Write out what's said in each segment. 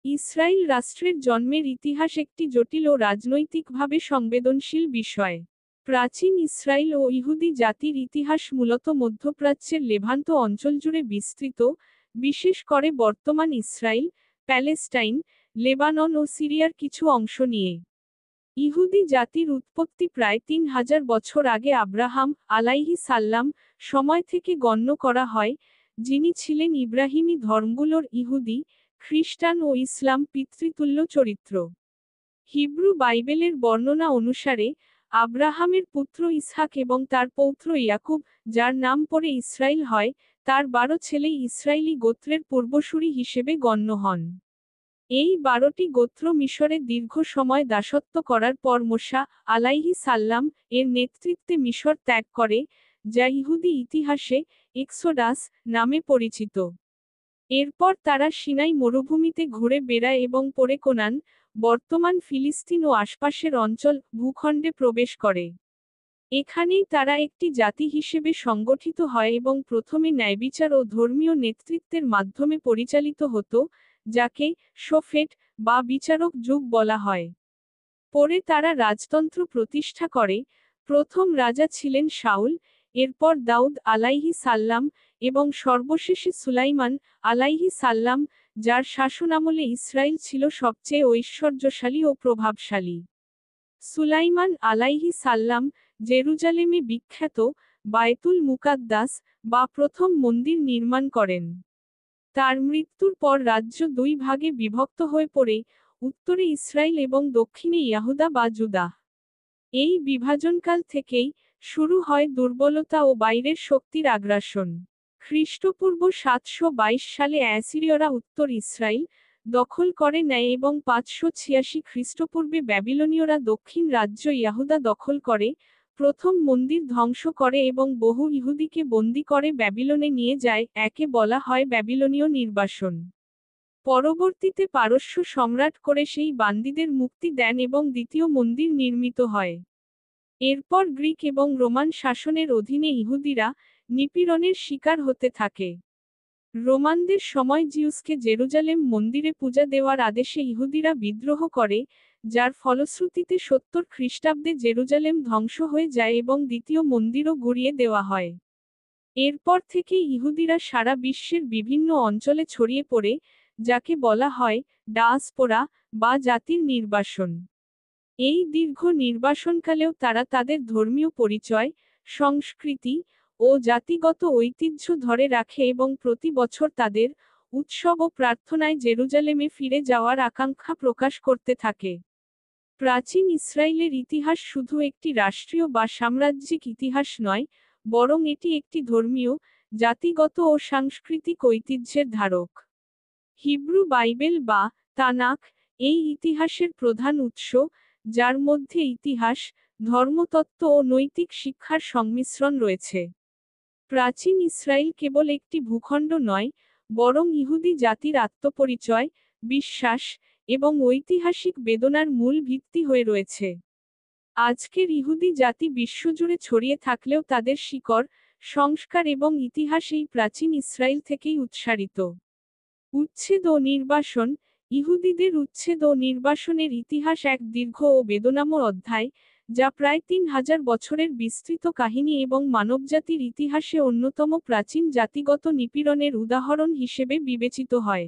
Israel রাষ্ট্রের জন্মের ইতিহাস একটি জটিল ও রাজনৈতিকভাবে সংবেদনশীল বিষয়। প্রাচীন ইসরায়েল ও ইহুদি জাতির ইতিহাস মূলত মধ্যপ্রাচ্যের লেভান্ত অঞ্চল জুড়ে বিস্তৃত, বিশেষ করে বর্তমান ইসরায়েল, প্যালেস্টাইন, লেবানন ও সিরিয়ার কিছু অংশ নিয়ে। ইহুদি জাতির উৎপত্তি প্রায় 3000 বছর আগে আব্রাহাম আলাইহিস সাল্লাম সময় থেকে গণ্য করা হয়, যিনি ছিলেন ইব্রাহিমী ধর্মগুলোর ইহুদি, খ্রিস্টান ও ইসলাম পিতৃতুল্য চরিত্র। হিব্রু বাইবেলের বর্ণনা অনুসারে, আব্রাহামের পুত্র ইসহাক এবং তার পৌত্র ইয়াকুব, যার নাম পরে ইসরায়েল হয়, তার 12 ছেলেই ইসরায়েলি গোত্রের পূর্বসূরি হিসেবে গণ্য হন। এই 12টি গোত্র মিশরে দীর্ঘ সময় দাসত্ব করার পর মোশা আলাইহিস সাল্লাম এর নেতৃত্বে মিশর ত্যাগ করে, যা ইহুদি ইতিহাসে এক্সোডাস নামে পরিচিত। এরপর তারা সিনাই মরুভূমিতে ঘুরে বেড়ায় এবং পরে কোনান, বর্তমান ফিলিস্তিন ও আশপাশের অঞ্চল ভূখণ্ডে প্রবেশ করে। এখানেই তারা একটি জাতি হিসেবে সংগঠিত হয় এবং প্রথমে ন্যায়বিচার ও ধর্মীয় নেতৃত্বের মাধ্যমে পরিচালিত হতো, যাকে শোফেট বা বিচারক যুগ বলা হয়। পরে তারা রাজতন্ত্র প্রতিষ্ঠা করে, প্রথম রাজা ছিলেন শাউল, এরপর দাউদ আলাইহিস সাল্লাম, এবং সর্বশেষে সুলাইমান আলাইহিস সাল্লাম, যার শাসনামলে ইসরায়েল ছিল সবচেয়ে ঐশ্বর্যশালী ও প্রভাবশালী। সুলাইমান আলাইহিস সাল্লাম জেরুজালেমে বিখ্যাত বায়তুল মুকাদ্দাস বা প্রথম মন্দির নির্মাণ করেন। তার মৃত্যুর পর রাজ্য দুই ভাগে বিভক্ত হয়ে পড়ে, উত্তরে ইসরায়েল এবং দক্ষিণে ইয়াহুদা বা জুদা। এই বিভাজনকাল থেকেই শুরু হয় দুর্বলতা ও বাইরের শক্তির আগ্রাসন। খ্রিস্টপূর্ব 722 সালে অ্যাসিরীয়রা উত্তর ইসরায়েল দখল করে নেয় এবং 586 খ্রিস্টপূর্বে ব্যাবিলনীয়রা দক্ষিণ রাজ্য ইয়াহুদা দখল করে, প্রথম মন্দির ধ্বংস করে এবং বহু ইহুদিকে বন্দী করে ব্যাবিলনে নিয়ে যায়, একে বলা হয় ব্যাবিলনীয় নির্বাসন। পরবর্তীতে পারস্য সম্রাট করে সেই বান্দীদের মুক্তি দেন এবং দ্বিতীয় মন্দির নির্মিত হয়। এরপর গ্রিক এবং রোমান শাসনের অধীনে ইহুদিরা নিপীড়নের শিকার হতে থাকে। রোমানদের সময় জিউসকে জেরুজালেম মন্দিরে পূজা দেওয়ার আদেশে ইহুদিরা বিদ্রোহ করে, যার ফলশ্রুতিতে 70 খ্রিস্টাব্দে জেরুজালেম ধ্বংস হয়ে যায় এবং দ্বিতীয় মন্দিরও গুঁড়িয়ে দেওয়া হয়। এরপর থেকে ইহুদিরা সারা বিশ্বের বিভিন্ন অঞ্চলে ছড়িয়ে পড়ে, যাকে বলা হয় ডায়াসপোরা বা জাতির নির্বাসন। এই দীর্ঘ নির্বাসনকালেও তারা তাদের ধর্মীয় পরিচয়, সংস্কৃতি ও জাতিগত ঐতিহ্য ধরে রাখে এবং প্রতি বছর তাদের উৎসব ও প্রার্থনায় জেরুজালেমে ফিরে যাওয়ার আকাঙ্ক্ষা প্রকাশ করতে থাকে। প্রাচীন ইসরায়েলের ইতিহাস শুধু একটি রাষ্ট্রীয় বা সাম্রাজ্যিক ইতিহাস নয়, বরং এটি একটি ধর্মীয়, জাতিগত ও সাংস্কৃতিক ঐতিহ্যের ধারক। হিব্রু বাইবেল বা তানাখ এই ইতিহাসের প্রধান উৎস, যার মধ্যে ইতিহাস, ধর্মতত্ত্ব ও নৈতিক শিক্ষার সংমিশ্রণ রয়েছে। প্রাচীন ইসরায়েল কেবল একটি ভূখণ্ড নয়, বরং ইহুদি জাতির আত্মপরিচয়, বিশ্বাস এবং ঐতিহাসিক বেদনার মূল ভিত্তি হয়ে রয়েছে। আজকের ইহুদি জাতি বিশ্বজুড়ে ছড়িয়ে থাকলেও তাদের শিকড়, সংস্কার এবং ইতিহাস এই প্রাচীন ইসরায়েল থেকেই উৎসারিত। উচ্ছেদ ও নির্বাসন ইহুদিদের উচ্ছেদ ও নির্বাসনের ইতিহাস এক দীর্ঘ ও বেদনাময় অধ্যায়, যা প্রায় 3000 বছরের বিস্তৃত কাহিনী এবং মানবজাতির ইতিহাসে অন্যতম প্রাচীন জাতিগত নিপীড়নের উদাহরণ হিসেবে বিবেচিত হয়।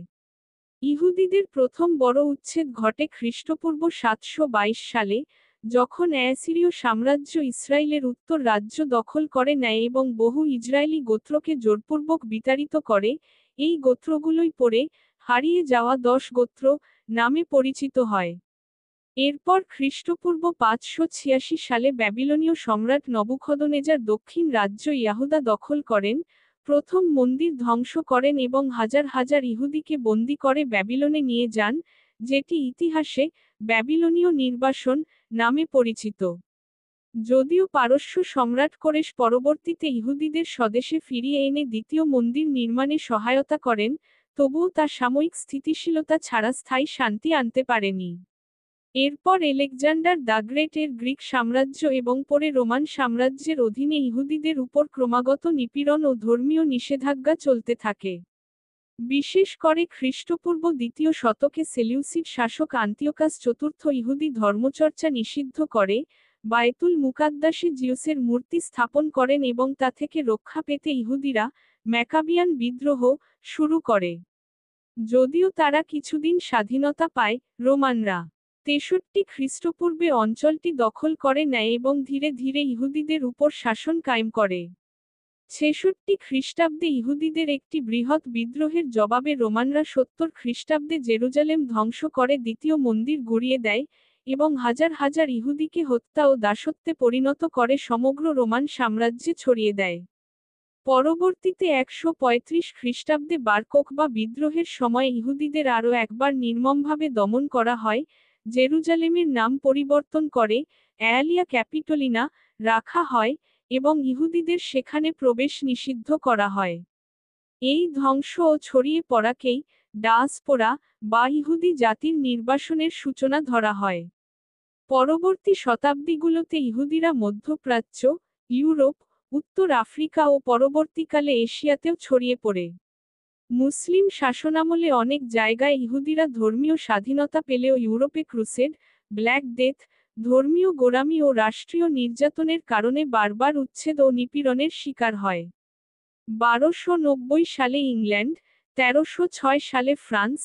ইহুদিদের প্রথম বড় উচ্ছেদ ঘটে খ্রিস্টপূর্ব 722 সালে, যখন অ্যাসিরীয় সাম্রাজ্য ইসরায়েলের উত্তর রাজ্য দখল করে নেয় এবং বহু ইসরায়েলি গোত্রকে জোরপূর্বক বিতাড়িত করে। এই গোত্রগুলোই পরে হারিয়ে যাওয়া 10 গোত্র নামে পরিচিত হয়। এরপর খ্রিস্টপূর্ব 586 সালে ব্যাবিলনীয় সম্রাট নবুখদনেজার দক্ষিণ রাজ্য ইয়াহুদা দখল করেন, প্রথম মন্দির ধ্বংস করেন এবং হাজার হাজার ইহুদিকে বন্দী করে ব্যাবিলনে নিয়ে যান, যেটি ইতিহাসে ব্যাবিলনীয় নির্বাসন নামে পরিচিত। যদিও পারস্য সম্রাট কোরেশ পরবর্তীতে ইহুদিদের স্বদেশে ফিরিয়ে এনে দ্বিতীয় মন্দির নির্মাণে সহায়তা করেন, তবুও তা সাময়িক স্থিতিশীলতা ছাড়া স্থায়ী শান্তি আনতে পারেনি। এরপর আলেকজান্ডার দ্য গ্রেট এর গ্রিক সাম্রাজ্য এবং পরে রোমান সাম্রাজ্যের অধীনে ইহুদিদের উপর ক্রমাগত নিপীড়ন ও ধর্মীয় নিষেধাজ্ঞা চলতে থাকে। বিশেষ করে খ্রিস্টপূর্ব 2য় শতকে সেলিউসিড শাসক আন্তিওকাস চতুর্থ ইহুদি ধর্মচর্চা নিষিদ্ধ করে, বায়তুল মুকাদ্দাসে জিউসের মূর্তি স্থাপন করেন এবং তা থেকে রক্ষা পেতে ইহুদিরা ম্যাকাবিয়ান বিদ্রোহ শুরু করে। যদিও তারা কিছুদিন স্বাধীনতা পায়, রোমানরা 63 খ্রিস্টপূর্বে অঞ্চলটি দখল করে নেয় এবং ধীরে ধীরে ইহুদিদের উপর শাসন কায়েম করে। 66 খ্রিস্টাব্দে ইহুদিদের একটি বৃহৎ বিদ্রোহের জবাবে রোমানরা 70 খ্রিস্টাব্দে জেরুজালেম ধ্বংস করে দ্বিতীয় মন্দির গুঁড়িয়ে দেয়, এবং হাজার হাজার ইহুদিকে হত্যা ও দাসত্বে পরিণত করে সমগ্র রোমান সাম্রাজ্যে ছড়িয়ে দেয়। পরবর্তীতে 135 খ্রিস্টাব্দে বার কোখবা বিদ্রোহের সময় ইহুদিদের আরও একবার নির্মমভাবে দমন করা হয়, জেরুজালেমের নাম পরিবর্তন করে অ্যালিয়া ক্যাপিটলিনা রাখা হয়, এবং ইহুদিদের সেখানে প্রবেশ নিষিদ্ধ করা হয়। এই ধ্বংস ও ছড়িয়ে পড়াকেই ডায়াসপোরা বা ইহুদি জাতির নির্বাসনের সূচনা ধরা হয়। পরবর্তী শতাব্দীগুলোতে ইহুদিরা মধ্যপ্রাচ্য, ইউরোপ, উত্তর আফ্রিকা ও পরবর্তীকালে এশিয়াতেও ছড়িয়ে পড়ে। মুসলিম শাসনামলে অনেক জায়গায় ইহুদিরা ধর্মীয় স্বাধীনতা পেলেও ইউরোপে ক্রুসেড, ব্ল্যাক ডেথ, ধর্মীয় গোঁড়ামি ও রাষ্ট্রীয় নির্যাতনের কারণে বারবার উচ্ছেদ ও নিপীড়নের শিকার হয়। 1290 সালে ইংল্যান্ড, 1306 সালে ফ্রান্স,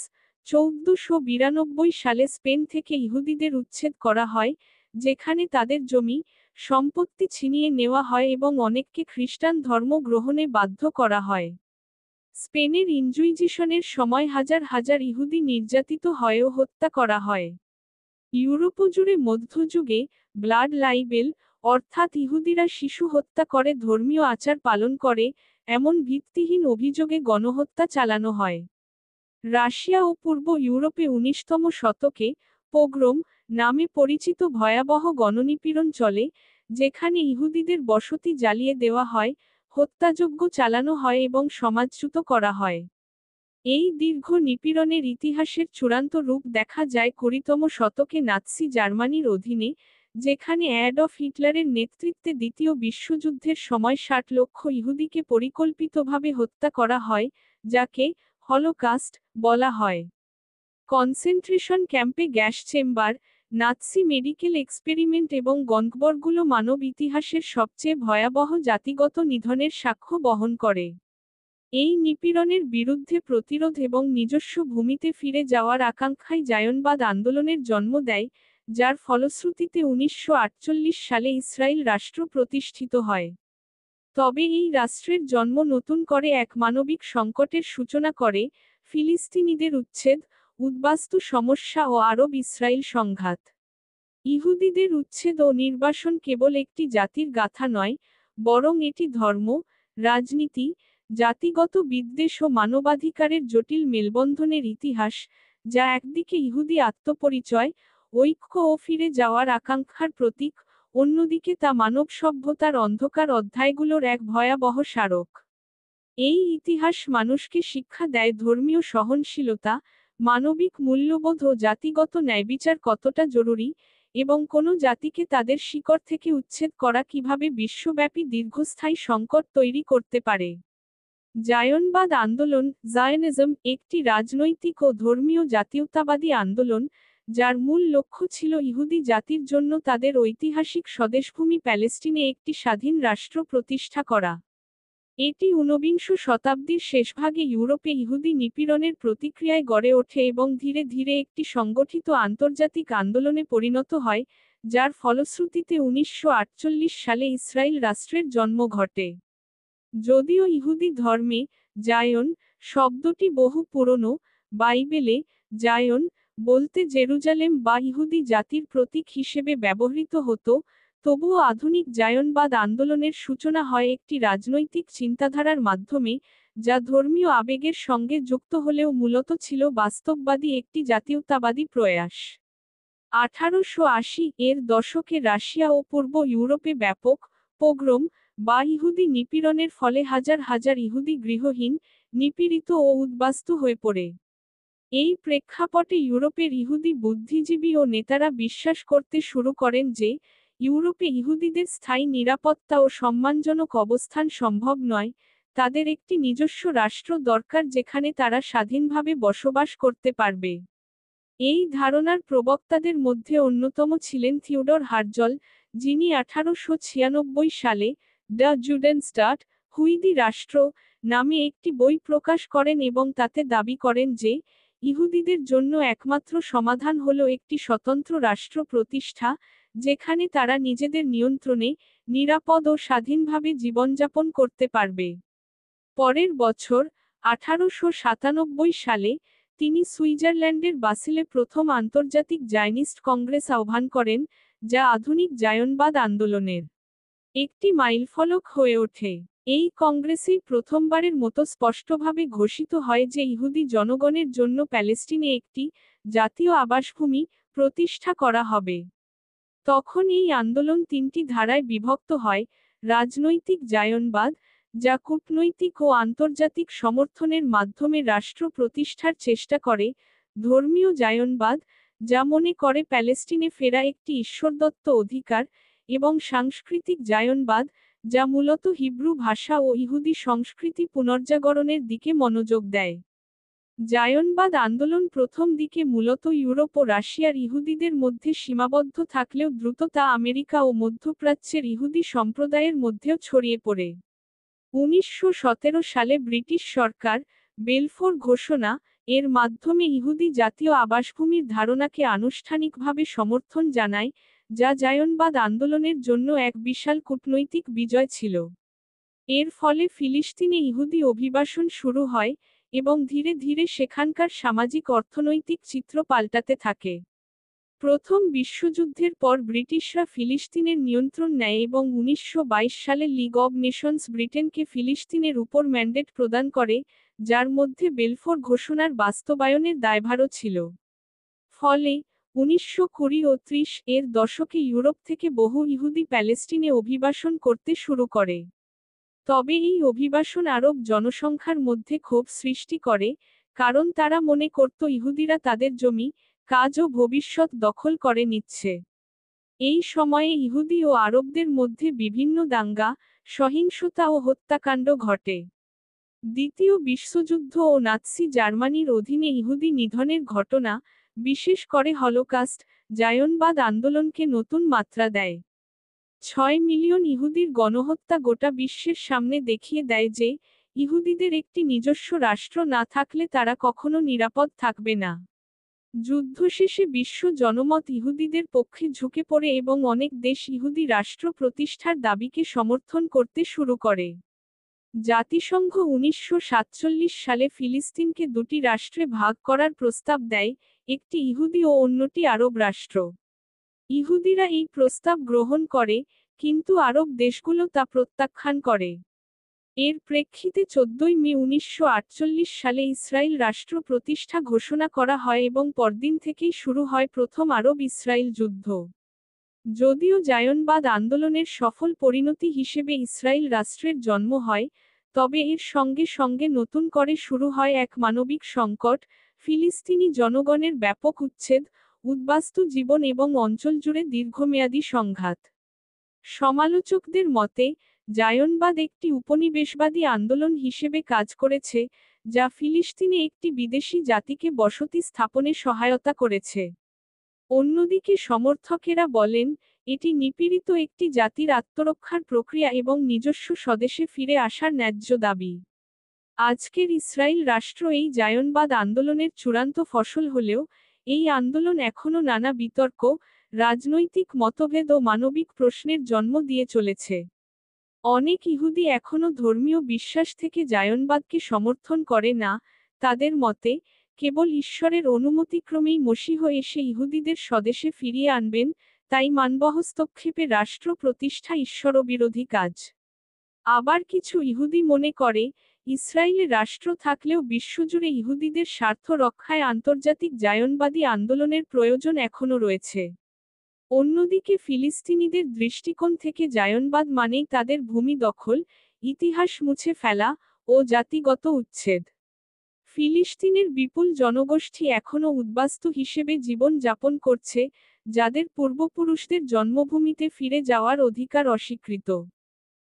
1492 সালে স্পেন থেকে ইহুদিদের উচ্ছেদ করা হয়, যেখানে তাদের জমি, সম্পত্তি ছিনিয়ে নেওয়া হয় এবং অনেককে খ্রিস্টান ধর্ম গ্রহণে বাধ্য করা হয়। স্পেনের ইনজুইজিশনের সময় হাজার হাজার ইহুদি নির্যাতিত হয় ও হত্যা করা হয়। ইউরোপ জুড়ে মধ্যযুগে ব্লাড লাইবেল, অর্থাৎ ইহুদিরা শিশু হত্যা করে ধর্মীয় আচার পালন করে, এমন ভিত্তিহীন অভিযোগে গণহত্যা চালানো হয়। রাশিয়া ও পূর্ব ইউরোপে 19তম শতকে পোগ্রোম নামে পরিচিত ভয়াবহ গণনিপীড়ন চলে, যেখানে ইহুদিদের বসতি জ্বালিয়ে দেওয়া হয়, হত্যাযজ্ঞ চালানো হয় এবং সমাজচ্যুত করা হয়। এই দীর্ঘ নিপীড়নের ইতিহাসের চূড়ান্ত রূপ দেখা যায় 20তম শতকে নাৎসি জার্মানির অধীনে, যেখানে অ্যাডলফ হিটলারের নেতৃত্বে দ্বিতীয় বিশ্বযুদ্ধের সময় 60 লক্ষ ইহুদিকে পরিকল্পিতভাবে হত্যা করা হয়, যাকে হলোকাস্ট বলা হয়। কনসেন্ট্রেশন ক্যাম্পে gas chamber, Nazi medical experiment এবং গঙ্কবরগুলো মানব ইতিহাসের সবচেয়ে ভয়াবহ জাতিগত নিধনের সাক্ষ্য বহন করে। এই নিপীড়নের বিরুদ্ধে প্রতিরোধ এবং নিজস্ব ভূমিতে ফিরে যাওয়ার আকাঙ্ক্ষাই জায়নবাদ আন্দোলনের জন্ম দেয়, যার ফলশ্রুতিতে 1948 সালে ইসরায়েল রাষ্ট্র প্রতিষ্ঠিত হয়। তবে এই রাষ্ট্রের জন্ম নতুন করে এক মানবিক সংকটের সূচনা করে, ফিলিস্তিনিদের উচ্ছেদ, উদ্বাস্তু সমস্যা ও আরব ইসরায়েল সংঘাত। ইহুদিদের উচ্ছেদ ও নির্বাসন কেবল একটি জাতির গাথা নয়, বরং এটি ধর্ম, রাজনীতি, জাতিগত বিদ্বেষ ও মানবাধিকারের জটিল মেলবন্ধনের ইতিহাস, যা একদিকে ইহুদি আত্মপরিচয়, ঐক্য ও ফিরে যাওয়ার আকাঙ্ক্ষার প্রতীক, অন্যদিকে তা মানব সভ্যতার অন্ধকার অধ্যায়গুলোর এক ভয়াবহ স্মারক। এই ইতিহাস মানুষকে শিক্ষা দেয় ধর্মীয় সহনশীলতা, মানবিক মূল্যবোধ ও জাতিগত ন্যায়বিচার কতটা জরুরি, এবং কোনো জাতিকে তাদের শিকড় থেকে উচ্ছেদ করা কিভাবে বিশ্বব্যাপী দীর্ঘস্থায়ী সংকট তৈরি করতে পারে। জায়নবাদ আন্দোলন, জায়নিজম, একটি রাজনৈতিক ও ধর্মীয় জাতীয়তাবাদী আন্দোলন, যার মূল লক্ষ্য ছিল ইহুদি জাতির জন্য তাদের ঐতিহাসিক স্বদেশভূমি প্যালেস্টিনে একটি স্বাধীন রাষ্ট্র প্রতিষ্ঠা করা। এটি ঊনবিংশ শতাব্দীর শেষভাগে ইউরোপে ইহুদি নিপীড়নের প্রতিক্রিয়ায় গড়ে ওঠে এবং ধীরে ধীরে একটি সংগঠিত আন্তর্জাতিক আন্দোলনে পরিণত হয়, যার ফলশ্রুতিতে 1948 সালে ইসরায়েল রাষ্ট্রের জন্ম ঘটে। যদিও ইহুদি ধর্মে জায়ন শব্দটি বহু পুরনো, বাইবেলে জায়ন বলতে জেরুজালেম বা ইহুদি জাতির প্রতীক হিসেবে ব্যবহৃত হতো, তবুও আধুনিক জায়নবাদ আন্দোলনের সূচনা হয় একটি রাজনৈতিক চিন্তাধারার মাধ্যমে, যা ধর্মীয় আবেগের সঙ্গে যুক্ত হলেও মূলত ছিল বাস্তববাদী একটি জাতীয়তাবাদী প্রয়াস। 1880 এর দশকে রাশিয়া ও পূর্ব ইউরোপে ব্যাপক পোগ্রোম বা ইহুদি নিপীড়নের ফলে হাজার হাজার ইহুদি গৃহহীন, নিপীড়িত ও উদ্বাস্তু হয়ে পড়ে। এই প্রেক্ষাপটে ইউরোপের ইহুদি বুদ্ধিজীবী ও নেতারা বিশ্বাস করতে শুরু করেন যে, ইউরোপে ইহুদিদের স্থায়ী নিরাপত্তা ও সম্মানজনক অবস্থান সম্ভব নয়, তাদের একটি নিজস্ব রাষ্ট্র দরকার যেখানে তারা স্বাধীনভাবে বসবাস করতে পারবে। এই ধারণার প্রবক্তাদের মধ্যে অন্যতম ছিলেন থিওডর হার্জল, যিনি 1896 সালে দ্য জুডেনস্টাট, হুইদি রাষ্ট্র নামে একটি বই প্রকাশ করেন এবং তাতে দাবি করেন যে, ইহুদিদের জন্য একমাত্র সমাধান হল একটি স্বতন্ত্র রাষ্ট্র প্রতিষ্ঠা, যেখানে তারা নিজেদের নিয়ন্ত্রণে, নিরাপদ ও স্বাধীনভাবে জীবনযাপন করতে পারবে। পরের বছর, 1897 সালে, তিনি সুইজারল্যান্ডের বাসেলে প্রথম আন্তর্জাতিক জায়নিস্ট কংগ্রেস আহ্বান করেন, যা আধুনিক জায়নবাদ আন্দোলনের একটি মাইলফলক হয়ে ওঠে। এই কংগ্রেসেই প্রথমবারের মতো স্পষ্টভাবে ঘোষিত হয় যে ইহুদি জনগণের জন্য প্যালেস্টিনে একটি জাতীয় আবাসভূমি প্রতিষ্ঠা করা হবে। তখন এই আন্দোলন তিনটি ধারায় বিভক্ত হয়: রাজনৈতিক জায়নবাদ, যা কূটনৈতিক ও আন্তর্জাতিক সমর্থনের মাধ্যমে রাষ্ট্র প্রতিষ্ঠার চেষ্টা করে; ধর্মীয় জায়নবাদ, যা মনে করে প্যালেস্টিনে ফেরা একটি ঈশ্বরদত্ত অধিকার; এবং সাংস্কৃতিক জায়নবাদ, যা মূলত হিব্রু ভাষা ও ইহুদি সংস্কৃতি পুনর্জাগরণের দিকে মনোযোগ দেয়। জায়নবাদ আন্দোলন প্রথম দিকে মূলত ইউরোপ ও রাশিয়ার ইহুদিদের মধ্যে সীমাবদ্ধ থাকলেও দ্রুত তা আমেরিকা ও মধ্যপ্রাচ্যের ইহুদি সম্প্রদায়ের মধ্যেও ছড়িয়ে পড়ে। 1917 সালে ব্রিটিশ সরকার বেলফোর ঘোষণা এর মাধ্যমে ইহুদি জাতীয় আবাসভূমির ধারণাকে আনুষ্ঠানিকভাবে সমর্থন জানায়, যা জায়নবাদ আন্দোলনের জন্য এক বিশাল কূটনৈতিক বিজয় ছিল। এর ফলে ফিলিস্তিনে ইহুদি অভিবাসন শুরু হয়, এবং ধীরে ধীরে সেখানকার সামাজিক অর্থনৈতিক চিত্র পাল্টাতে থাকে। প্রথম বিশ্বযুদ্ধের পর ব্রিটিশরা ফিলিস্তিনের নিয়ন্ত্রণ নেয় এবং 1922 সালে লিগ অব নেশনস ব্রিটেনকে ফিলিস্তিনের উপর ম্যান্ডেট প্রদান করে, যার মধ্যে বেলফোর ঘোষণার বাস্তবায়নের দায়ভারও ছিল। ফলে, 1920 ও 30 এর দশকে ইউরোপ থেকে বহু ইহুদি প্যালেস্টিনে অভিবাসন করতে শুরু করে। তবে এই অভিবাসন আরব জনসংখ্যার মধ্যে ক্ষোভ সৃষ্টি করে, কারণ তারা মনে করত ইহুদিরা তাদের জমি, কাজ ও ভবিষ্যৎ দখল করে নিচ্ছে। এই সময়ে ইহুদি ও আরবদের মধ্যে বিভিন্ন দাঙ্গা, সহিংসতা ও হত্যাকাণ্ড ঘটে। দ্বিতীয় বিশ্বযুদ্ধ ও নাৎসি জার্মানির অধীনে ইহুদি নিধনের ঘটনা, বিশেষ করে হলোকাস্ট, জায়নবাদ আন্দোলনকে নতুন মাত্রা দেয়। 6 মিলিয়ন ইহুদির গণহত্যা গোটা বিশ্বের সামনে দেখিয়ে দেয় যে, ইহুদিদের একটি নিজস্ব রাষ্ট্র না থাকলে তারা কখনো নিরাপদ থাকবে না। যুদ্ধ শেষে বিশ্ব জনমত ইহুদিদের পক্ষে ঝুঁকে পড়ে এবং অনেক দেশ ইহুদি রাষ্ট্র প্রতিষ্ঠার দাবিকে সমর্থন করতে শুরু করে। জাতিসংঘ 1947 সালে ফিলিস্তিনকে দুটি রাষ্ট্রে ভাগ করার প্রস্তাব দেয়, একটি ইহুদি ও অন্যটি আরব রাষ্ট্র। ইহুদিরা এই প্রস্তাব গ্রহণ করে, কিন্তু আরব দেশগুলো তা প্রত্যাখ্যান করে। এর প্রেক্ষিতে 14 মে 1948 সালে ইসরায়েল রাষ্ট্র প্রতিষ্ঠা ঘোষণা করা হয় এবং পরদিন থেকেই শুরু হয় প্রথম আরব-ইসরায়েল যুদ্ধ। যদিও জায়নবাদ আন্দোলনের সফল পরিণতি হিসেবে ইসরায়েল রাষ্ট্রের জন্ম হয়, তবে এর সঙ্গে সঙ্গে নতুন করে শুরু হয় এক মানবিক সংকট, ফিলিস্তিনি জনগণের ব্যাপক উচ্ছেদ, উদ্বাস্তু জীবন এবং অঞ্চল জুড়ে দীর্ঘমেয়াদী সংঘাত। সমালোচকদের মতে, জায়নবাদ একটি উপনিবেশবাদী আন্দোলন হিসেবে কাজ করেছে, যা ফিলিস্তিনে একটি বিদেশি জাতিকে বসতি স্থাপনে সহায়তা করেছে। অন্যদিকে সমর্থকেরা বলেন, এটি নিপীড়িত একটি জাতির আত্মরক্ষার প্রক্রিয়া এবং নিজস্ব স্বদেশে ফিরে আসার ন্যায্য দাবি। আজকের ইসরায়েল রাষ্ট্র এই জায়নবাদ আন্দোলনের চূড়ান্ত ফসল হলেও, এই আন্দোলন এখনও নানা বিতর্ক, রাজনৈতিক মতভেদ ও মানবিক প্রশ্নের জন্ম দিয়ে চলেছে। অনেক ইহুদি এখনও ধর্মীয় বিশ্বাস থেকে জায়নবাদকে সমর্থন করে না, তাদের মতে, কেবল ঈশ্বরের অনুমতিক্রমেই মসীহ এসে ইহুদিদের স্বদেশে ফিরিয়ে আনবেন, তাই মানবহস্তক্ষেপে রাষ্ট্র প্রতিষ্ঠা ঈশ্বরবিরোধী কাজ। আবার কিছু ইহুদি মনে করে, ইসরায়েলে রাষ্ট্র থাকলেও বিশ্বজুড়ে ইহুদিদের স্বার্থ রক্ষায় আন্তর্জাতিক জায়নবাদী আন্দোলনের প্রয়োজন এখনও রয়েছে। অন্যদিকে ফিলিস্তিনিদের দৃষ্টিকোণ থেকে জায়নবাদ মানেই তাদের ভূমি দখল, ইতিহাস মুছে ফেলা ও জাতিগত উচ্ছেদ। ফিলিস্তিনের বিপুল জনগোষ্ঠী এখনও উদ্বাস্তু হিসেবে জীবন যাপন করছে, যাদের পূর্বপুরুষদের জন্মভূমিতে ফিরে যাওয়ার অধিকার অস্বীকৃত।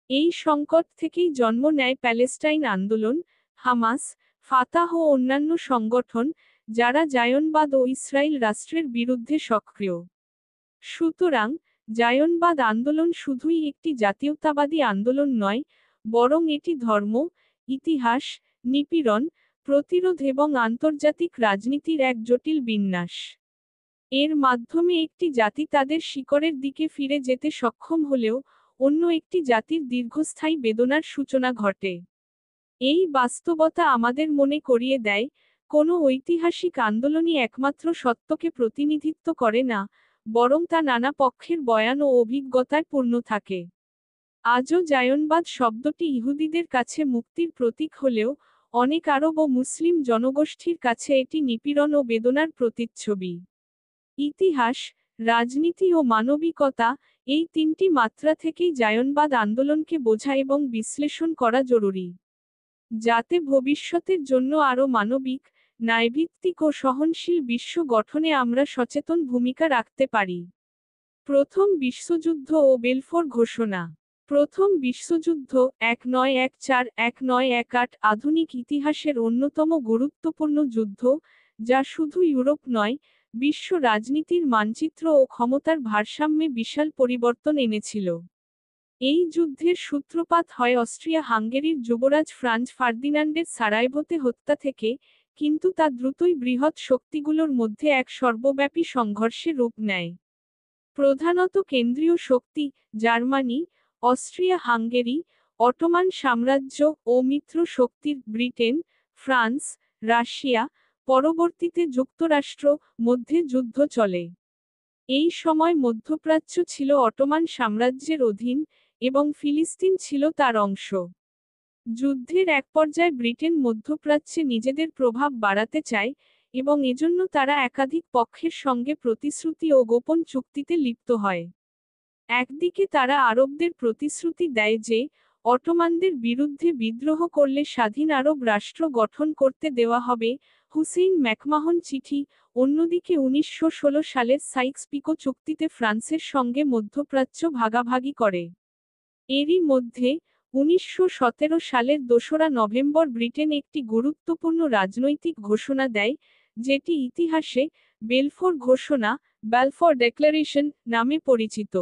এই সংকট থেকেই জন্ম নেয় প্যালেস্টাইন আন্দোলন, হামাস, ফাতাহ ও অন্যান্য সংগঠন, যারা জায়নবাদ ও ইসরায়েল রাষ্ট্রের বিরুদ্ধে সক্রিয়। সুতরাং, জায়নবাদ আন্দোলন শুধুই একটি জাতীয়তাবাদী আন্দোলন নয়, বরং এটি ধর্ম, ইতিহাস, নিপীড়ন, প্রতিরোধ এবং আন্তর্জাতিক রাজনীতির এক জটিল বিন্যাস। এর মাধ্যমে একটি জাতি তাদের শিকড়ের দিকে ফিরে যেতে সক্ষম হলেও, অন্য একটি জাতির দীর্ঘস্থায়ী বেদনার সূচনা ঘটে। এই বাস্তবতা আমাদের মনে করিয়ে দেয়, কোনো ঐতিহাসিক আন্দোলনই একমাত্র সত্যকে প্রতিনিধিত্ব করে না, বরং তা নানা পক্ষের বয়ান ও অভিজ্ঞতায় পূর্ণ থাকে। আজও জায়নবাদ শব্দটি ইহুদিদের কাছে মুক্তির প্রতীক হলেও, অনেক আরব ও মুসলিম জনগোষ্ঠীর কাছে এটি নিপীড়ন ও বেদনার প্রতিচ্ছবি। ইতিহাস, রাজনীতি ও মানবিকতা, এই তিনটি মাত্রা থেকেই জায়নবাদ আন্দোলনকে বোঝা এবং বিশ্লেষণ করা জরুরি। যাতে ভবিষ্যতের জন্য আরও মানবিক, ন্যায়ভিত্তিক ও সহনশীল বিশ্ব গঠনে আমরা সচেতন ভূমিকা রাখতে পারি। প্রথম বিশ্বযুদ্ধ ও বেলফোর ঘোষণা। প্রথম বিশ্বযুদ্ধ 1914-1918 আধুনিক ইতিহাসের অন্যতম গুরুত্বপূর্ণ যুদ্ধ, যা শুধু ইউরোপ নয়, বিশ্ব রাজনীতির মানচিত্র ও ক্ষমতার ভারসাম্যে বিশাল পরিবর্তন এনেছিল। এই যুদ্ধের সূত্রপাত হয় অস্ট্রিয়া হাঙ্গেরির যুবরাজ ফ্রাঞ্জ ফার্দিনান্ডের সারাইভোতে হত্যা থেকে, কিন্তু তা দ্রুতই বৃহৎ শক্তিগুলোর মধ্যে এক সর্বব্যাপী সংঘর্ষে রূপ নেয়। প্রধানত কেন্দ্রীয় শক্তি, জার্মানি, অস্ট্রিয়া হাঙ্গেরি, অটোমান সাম্রাজ্য ও মিত্র শক্তির ব্রিটেন, ফ্রান্স, রাশিয়া, পরবর্তীতে যুক্তরাষ্ট্র, মধ্যে যুদ্ধ চলে। এই সময় মধ্যপ্রাচ্য ছিল অটোমান সাম্রাজ্যের অধীন, এবং ফিলিস্তিন ছিল তার অংশ। যুদ্ধের এক পর্যায়ে ব্রিটেন মধ্যপ্রাচ্যে নিজেদের প্রভাব বাড়াতে চায়, এবং এজন্য তারা একাধিক পক্ষের সঙ্গে প্রতিশ্রুতি ও গোপন চুক্তিতে লিপ্ত হয়। একদিকে তারা আরবদের প্রতিশ্রুতি দেয় যে, অটোমানদের বিরুদ্ধে বিদ্রোহ করলে স্বাধীন আরব রাষ্ট্র গঠন করতে দেওয়া হবে, হুসেইন ম্যাকমাহন চিঠি, অন্যদিকে 1916 সালের সাইক্স-পিকো চুক্তিতে ফ্রান্সের সঙ্গে মধ্যপ্রাচ্য ভাগাভাগি করে। এরই মধ্যে, 1917 সালের 2 নভেম্বর ব্রিটেন একটি গুরুত্বপূর্ণ রাজনৈতিক ঘোষণা দেয়, যেটি ইতিহাসে বেলফোর ঘোষণা, বালফোর ডেক্লারেশন নামে পরিচিত।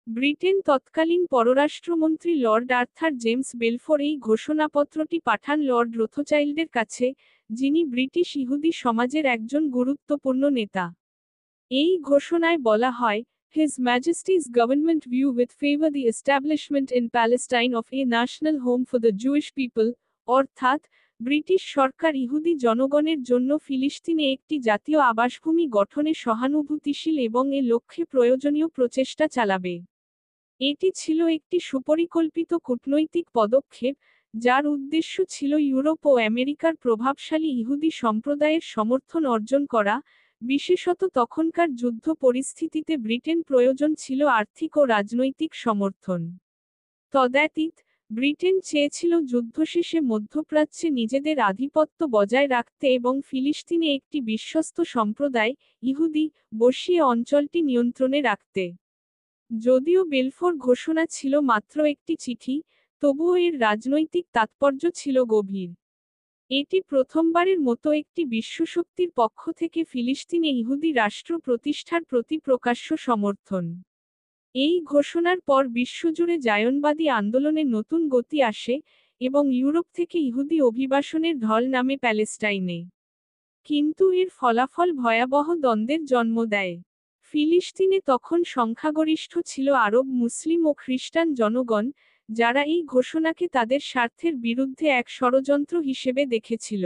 ব্রিটেন তৎকালীন পররাষ্ট্রমন্ত্রী লর্ড আর্থার জেমস বেলফোর এই ঘোষণাপত্রটি পাঠান লর্ড রোথচাইল্ডের কাছে, যিনি ব্রিটিশ ইহুদি সমাজের একজন গুরুত্বপূর্ণ নেতা। এই ঘোষণায় বলা হয়, His Majesty's government view with favor the establishment in Palestine of a national home for the Jewish people, অর্থাৎ, ব্রিটিশ সরকার ইহুদি জনগণের জন্য ফিলিস্তিনে একটি জাতীয় আবাসভূমি গঠনে সহানুভূতিশীল এবং এ লক্ষ্যে প্রয়োজনীয় প্রচেষ্টা চালাবে। এটি ছিল একটি সুপরিকল্পিত কূটনৈতিক পদক্ষেপ, যার উদ্দেশ্য ছিল ইউরোপ ও আমেরিকার প্রভাবশালী ইহুদি সম্প্রদায়ের সমর্থন অর্জন করা, বিশেষত তখনকার যুদ্ধ পরিস্থিতিতে ব্রিটেন প্রয়োজন ছিল আর্থিক ও রাজনৈতিক সমর্থন। তদ্ব্যতীত, ব্রিটেন চেয়েছিল যুদ্ধ শেষে মধ্যপ্রাচ্যে নিজেদের আধিপত্য বজায় রাখতে এবং ফিলিস্তিনে একটি বিশ্বস্ত সম্প্রদায়, ইহুদি, বসিয়ে অঞ্চলটি নিয়ন্ত্রণে রাখতে। যদিও বেলফোর ঘোষণা ছিল মাত্র একটি চিঠি, তবুও এর রাজনৈতিক তাৎপর্য ছিল গভীর। এটি প্রথমবারের মতো একটি বিশ্বশক্তির পক্ষ থেকে ফিলিস্তিনে ইহুদি রাষ্ট্র প্রতিষ্ঠার প্রতি প্রকাশ্য সমর্থন। এই ঘোষণার পর বিশ্বজুড়ে জায়নবাদী আন্দোলনে নতুন গতি আসে, এবং ইউরোপ থেকে ইহুদি অভিবাসনের ঢল নামে প্যালেস্টাইনে। কিন্তু এর ফলাফল ভয়াবহ দ্বন্দ্বের জন্ম দেয়। ফিলিস্তিনে তখন সংখ্যাগরিষ্ঠ ছিল আরব মুসলিম ও খ্রিস্টান জনগণ, যারা এই ঘোষণাকে তাদের স্বার্থের বিরুদ্ধে এক ষড়যন্ত্র হিসেবে দেখেছিল।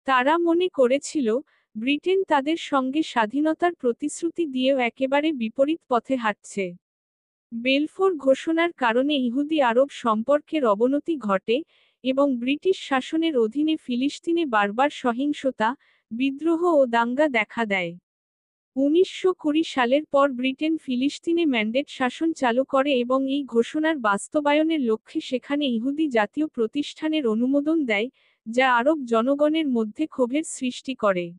তারা মনে করেছিল, ব্রিটেন তাদের সঙ্গে স্বাধীনতার প্রতিশ্রুতি দিয়েও একেবারে বিপরীত পথে হাঁটছে। বেলফোর ঘোষণার কারণে ইহুদি আরব সম্পর্কের অবনতি ঘটে, এবং ব্রিটিশ শাসনের অধীনে ফিলিস্তিনে বারবার সহিংসতা, বিদ্রোহ ও দাঙ্গা দেখা দেয়। 1920 সালের পর ব্রিটেন ফিলিস্তিনে ম্যান্ডেট শাসন চালু করে এবং এই ঘোষণার বাস্তবায়নের লক্ষ্যে সেখানে ইহুদি জাতীয় প্রতিষ্ঠানের অনুমোদন দেয়, যা আরব জনগণের মধ্যে ক্ষোভের সৃষ্টি করে।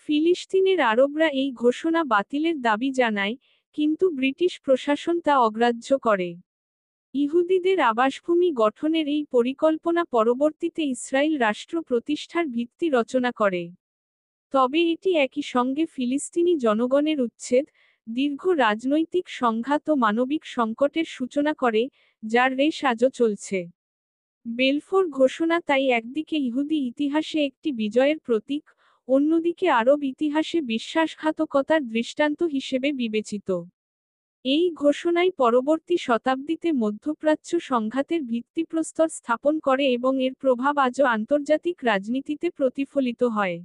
ফিলিস্তিনের আরবরা এই ঘোষণা বাতিলের দাবি জানায়, কিন্তু ব্রিটিশ প্রশাসন তা অগ্রাহ্য করে। ইহুদিদের আবাসভূমি গঠনের এই পরিকল্পনা পরবর্তীতে ইসরায়েল রাষ্ট্র প্রতিষ্ঠার ভিত্তি রচনা করে। তবে এটি একই সঙ্গে ফিলিস্তিনি জনগণের উচ্ছেদ, দীর্ঘ রাজনৈতিক সংঘাত ও মানবিক সংকটের সূচনা করে, যার রেশ আজও চলছে। বেলফোর ঘোষণা তাই একদিকে ইহুদি ইতিহাসে একটি বিজয়ের প্রতীক, অন্যদিকে আরব ইতিহাসে বিশ্বাসঘাতকতার দৃষ্টান্ত হিসেবে বিবেচিত। এই ঘোষণাই পরবর্তী শতাব্দীতে মধ্যপ্রাচ্য সংঘাতের ভিত্তিপ্রস্তর স্থাপন করে এবং এর প্রভাব আজও আন্তর্জাতিক রাজনীতিতে প্রতিফলিত হয়।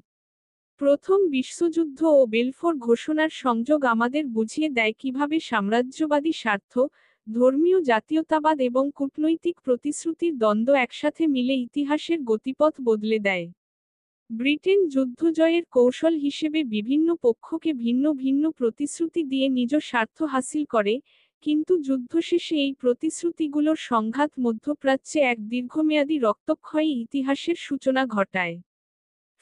প্রথম বিশ্বযুদ্ধ ও বেলফোর ঘোষণার সংযোগ আমাদের বুঝিয়ে দেয় কিভাবে সাম্রাজ্যবাদী স্বার্থ, ধর্মীয় জাতীয়তাবাদ এবং কূটনৈতিক প্রতিশ্রুতির দ্বন্দ্ব একসাথে মিলে ইতিহাসের গতিপথ বদলে দেয়। ব্রিটেন যুদ্ধজয়ের কৌশল হিসেবে বিভিন্ন পক্ষকে ভিন্ন ভিন্ন প্রতিশ্রুতি দিয়ে নিজ স্বার্থ হাসিল করে, কিন্তু যুদ্ধ শেষে এই প্রতিশ্রুতিগুলোর সংঘাত মধ্যপ্রাচ্যে এক দীর্ঘমেয়াদী রক্তক্ষয়ী ইতিহাসের সূচনা ঘটায়।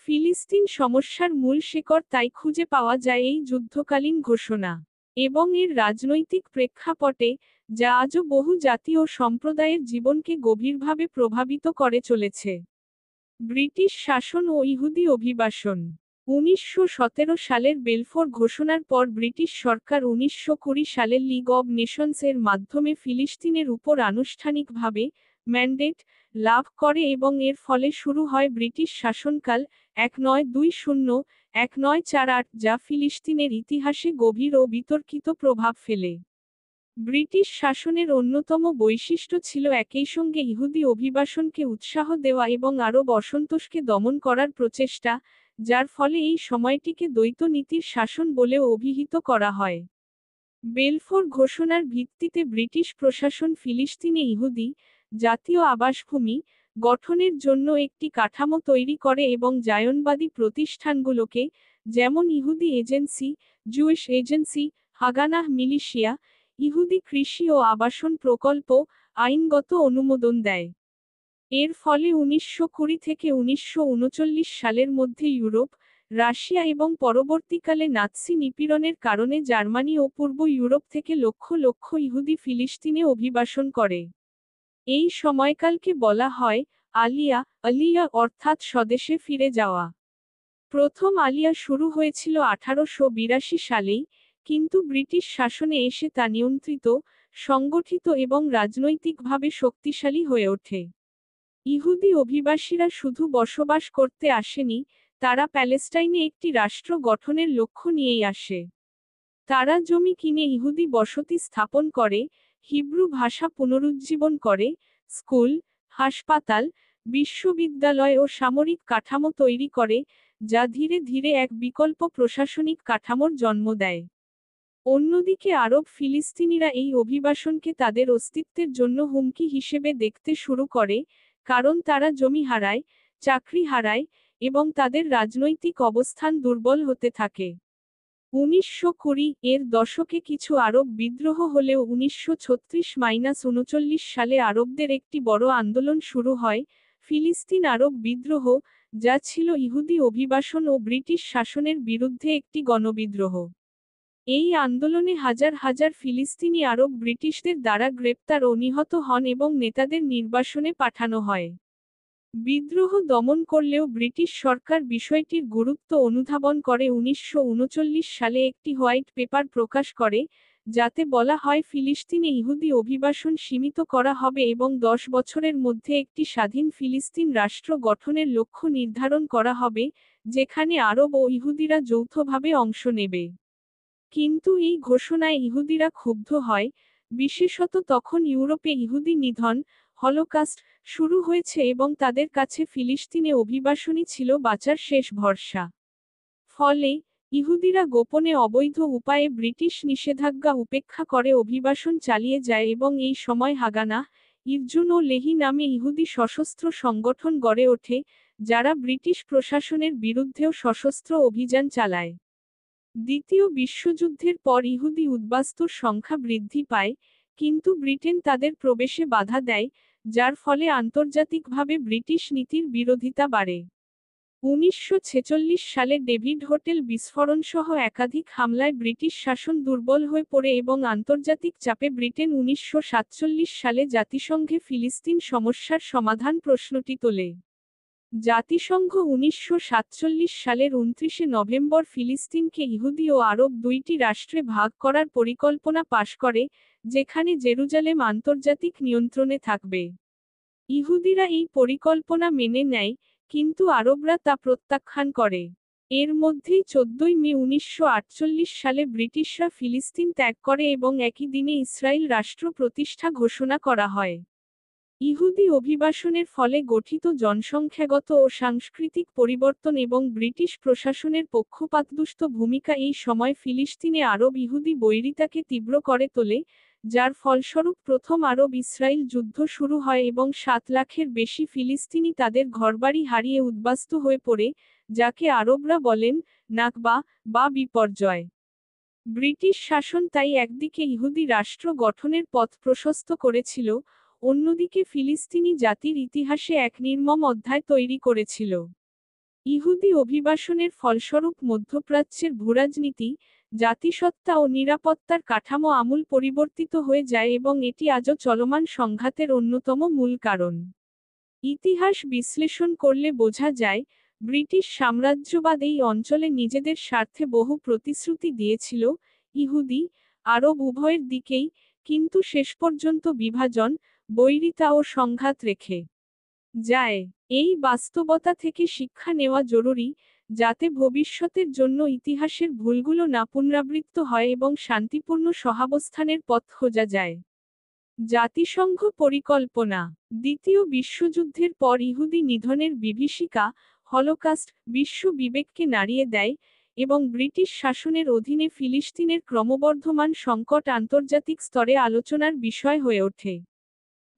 ফিলিস্তিন সমস্যার মূল শিকড় তাই খুঁজে পাওয়া যায় এই যুদ্ধকালীন ঘোষণা এবং এর রাজনৈতিক প্রেক্ষাপটে, যা আজও বহু জাতি ও সম্প্রদায়ের জীবনকে গভীরভাবে প্রভাবিত করে চলেছে। ব্রিটিশ শাসন ও ইহুদি অভিবাসন। 1917 সালের বেলফোর ঘোষণার পর ব্রিটিশ সরকার 1920 সালের লিগ অব নেশনস এর মাধ্যমে ফিলিস্তিনের উপর আনুষ্ঠানিকভাবে ম্যান্ডেট লাভ করে এবং এর ফলে শুরু হয় ব্রিটিশ শাসনকাল 1920-1948, যা ফিলিস্তিনের ইতিহাসে গভীর ও বিতর্কিত প্রভাব ফেলে। ব্রিটিশ শাসনের অন্যতম বৈশিষ্ট্য ছিল একই সঙ্গে ইহুদি অভিবাসনকে উৎসাহ দেওয়া এবং আরব অসন্তোষকে দমন করার প্রচেষ্টা, যার ফলে এই সময়টিকে দ্বৈত নীতির শাসন বলেও অভিহিত করা হয়। বেলফোর ঘোষণার ভিত্তিতে ব্রিটিশ প্রশাসন ফিলিস্তিনে ইহুদি জাতীয় আবাসভূমি গঠনের জন্য একটি কাঠামো তৈরি করে এবং জায়নবাদী প্রতিষ্ঠানগুলোকে, যেমন ইহুদি এজেন্সি, জুয়েশ এজেন্সি, হাগানাহ মিলিশিয়া, ইহুদি কৃষি ও আবাসন প্রকল্প, আইনগত অনুমোদন দেয়। এর ফলে 1920 থেকে 1939 সালের মধ্যে ইউরোপ, রাশিয়া এবং পরবর্তীকালে নাৎসি নিপীড়নের কারণে জার্মানি ও পূর্ব ইউরোপ থেকে লক্ষ লক্ষ ইহুদি ফিলিস্তিনে অভিবাসন করে। এই সময়কালকে বলা হয় আলিয়া অর্থাৎ স্বদেশে ফিরে যাওয়া। প্রথম আলিয়া শুরু হয়েছিল 1882 সালেই, কিন্তু ব্রিটিশ শাসনে এসে তা নিয়ন্ত্রিত, সংগঠিত এবং রাজনৈতিকভাবে শক্তিশালী হয়ে ওঠে। ইহুদি অভিবাসীরা শুধু বসবাস করতে আসেনি, তারা প্যালেস্টাইনে একটি রাষ্ট্র গঠনের লক্ষ্য নিয়েই আসে। তারা জমি কিনে ইহুদি বসতি স্থাপন করে, হিব্রু ভাষা পুনরুজ্জীবন করে, স্কুল, হাসপাতাল, বিশ্ববিদ্যালয় ও সামরিক কাঠামো তৈরি করে, যা ধীরে ধীরে এক বিকল্প প্রশাসনিক কাঠামোর জন্ম দেয়। অন্যদিকে আরব ফিলিস্তিনিরা এই অভিবাসনকে তাদের অস্তিত্বের জন্য হুমকি হিসেবে দেখতে শুরু করে, কারণ তারা জমি হারায়, চাকরি হারায়, এবং তাদের রাজনৈতিক অবস্থান দুর্বল হতে থাকে। 1920 এর দশকে কিছু আরব বিদ্রোহ হলেও 1936-39 সালে আরবদের একটি বড় আন্দোলন শুরু হয়, ফিলিস্তিন আরব বিদ্রোহ, যা ছিল ইহুদি অভিবাসন ও ব্রিটিশ শাসনের বিরুদ্ধে একটি গণবিদ্রোহ। এই আন্দোলনে হাজার হাজার ফিলিস্তিনি আরব ব্রিটিশদের দ্বারা গ্রেপ্তার ও নিহত হন এবং নেতাদের নির্বাসনে পাঠানো হয়। বিদ্রোহ দমন করলেও ব্রিটিশ সরকার বিষয়টির গুরুত্ব অনুধাবন করে 1939 সালে একটি হোয়াইট পেপার প্রকাশ করে, যাতে বলা হয় ফিলিস্তিনে ইহুদি অভিবাসন সীমিত করা হবে এবং 10 বছরের মধ্যে একটি স্বাধীন ফিলিস্তিন রাষ্ট্র গঠনের লক্ষ্য নির্ধারণ করা হবে, যেখানে আরব ও ইহুদিরা যৌথভাবে অংশ নেবে। কিন্তু এই ঘোষণায় ইহুদিরা ক্ষুব্ধ হয়, বিশেষত তখন ইউরোপে ইহুদি নিধন, হলোকাস্ট শুরু হয়েছে এবং তাদের কাছে ফিলিস্তিনে অভিবাসনই ছিল বাঁচার শেষ ভরসা। ফলে, ইহুদিরা গোপনে অবৈধ উপায়ে ব্রিটিশ নিষেধাজ্ঞা উপেক্ষা করে অভিবাসন চালিয়ে যায় এবং এই সময় হাগানা, ইরজুন ও লেহি নামে ইহুদি সশস্ত্র সংগঠন গড়ে ওঠে, যারা ব্রিটিশ প্রশাসনের বিরুদ্ধেও সশস্ত্র অভিযান চালায়। দ্বিতীয় বিশ্বযুদ্ধের পর ইহুদি উদ্বাস্তুর সংখ্যা বৃদ্ধি পায়, কিন্তু ব্রিটেন তাদের প্রবেশে বাধা দেয়, যার ফলে আন্তর্জাতিকভাবে ব্রিটিশ নীতির বিরোধিতা বাড়ে। 1946 সালে ডেভিড হোটেল বিস্ফোরণসহ একাধিক হামলায় ব্রিটিশ শাসন দুর্বল হয়ে পড়ে এবং আন্তর্জাতিক চাপে ব্রিটেন 1947 সালে জাতিসংঘে ফিলিস্তিন সমস্যার সমাধান প্রশ্নটি তোলে। জাতিসংঘ 1947 সালের 29 নভেম্বর ফিলিস্তিনকে ইহুদি ও আরব দুইটি রাষ্ট্রে ভাগ করার পরিকল্পনা পাশ করে, যেখানে জেরুজালেম আন্তর্জাতিক নিয়ন্ত্রণে থাকবে। ইহুদিরা এই পরিকল্পনা মেনে নেয়, কিন্তু আরবরা তা প্রত্যাখ্যান করে। এর মধ্যেই 14 মে 1948 সালে ব্রিটিশরা ফিলিস্তিন ত্যাগ করে এবং একই দিনে ইসরায়েল রাষ্ট্র প্রতিষ্ঠা ঘোষণা করা হয়। ইহুদি অভিবাসনের ফলে গঠিত জনসংখ্যাগত ও সাংস্কৃতিক পরিবর্তন এবং ব্রিটিশ প্রশাসনের পক্ষপাতদুষ্ট ভূমিকা এই সময় ফিলিস্তিনে আরব ইহুদি বৈরিতাকে তীব্র করে তোলে, যার ফলস্বরূপ প্রথম আরব ইসরায়েল যুদ্ধ শুরু হয় এবং 7 লাখের বেশি ফিলিস্তিনি তাদের ঘরবাড়ি হারিয়ে উদ্বাস্তু হয়ে পড়ে, যাকে আরবরা বলেন নাকবা বা বিপর্যয়। ব্রিটিশ শাসন তাই একদিকে ইহুদি রাষ্ট্র গঠনের পথ প্রশস্ত করেছিল, অন্যদিকে ফিলিস্তিনি জাতির ইতিহাসে এক নির্মম অধ্যায় তৈরি করেছিল। ইহুদি অভিবাসনের ফলস্বরূপ মধ্যপ্রাচ্যের ভূরাজনীতি, জাতিসত্তা ও নিরাপত্তার কাঠামো আমূল পরিবর্তিত হয়ে যায় এবং এটি আজও চলমান সংঘাতের অন্যতম মূল কারণ। ইতিহাস বিশ্লেষণ করলে বোঝা যায়, ব্রিটিশ সাম্রাজ্যবাদ এই অঞ্চলে নিজেদের স্বার্থে বহু প্রতিশ্রুতি দিয়েছিল, ইহুদি, আরব উভয়ের দিকেই, কিন্তু শেষ পর্যন্ত বিভাজন, বৈরিতা ও সংঘাত রেখে যায়। এই বাস্তবতা থেকে শিক্ষা নেওয়া জরুরি, যাতে ভবিষ্যতের জন্য ইতিহাসের ভুলগুলো না পুনরাবৃত্ত হয় এবং শান্তিপূর্ণ সহাবস্থানের পথ খোঁজা যায়। জাতিসংঘ পরিকল্পনা। দ্বিতীয় বিশ্বযুদ্ধের পর ইহুদি নিধনের বিভীষিকা, হলোকাস্ট, বিশ্ব বিবেককে নাড়িয়ে দেয়, এবং ব্রিটিশ শাসনের অধীনে ফিলিস্তিনের ক্রমবর্ধমান সংকট আন্তর্জাতিক স্তরে আলোচনার বিষয় হয়ে ওঠে।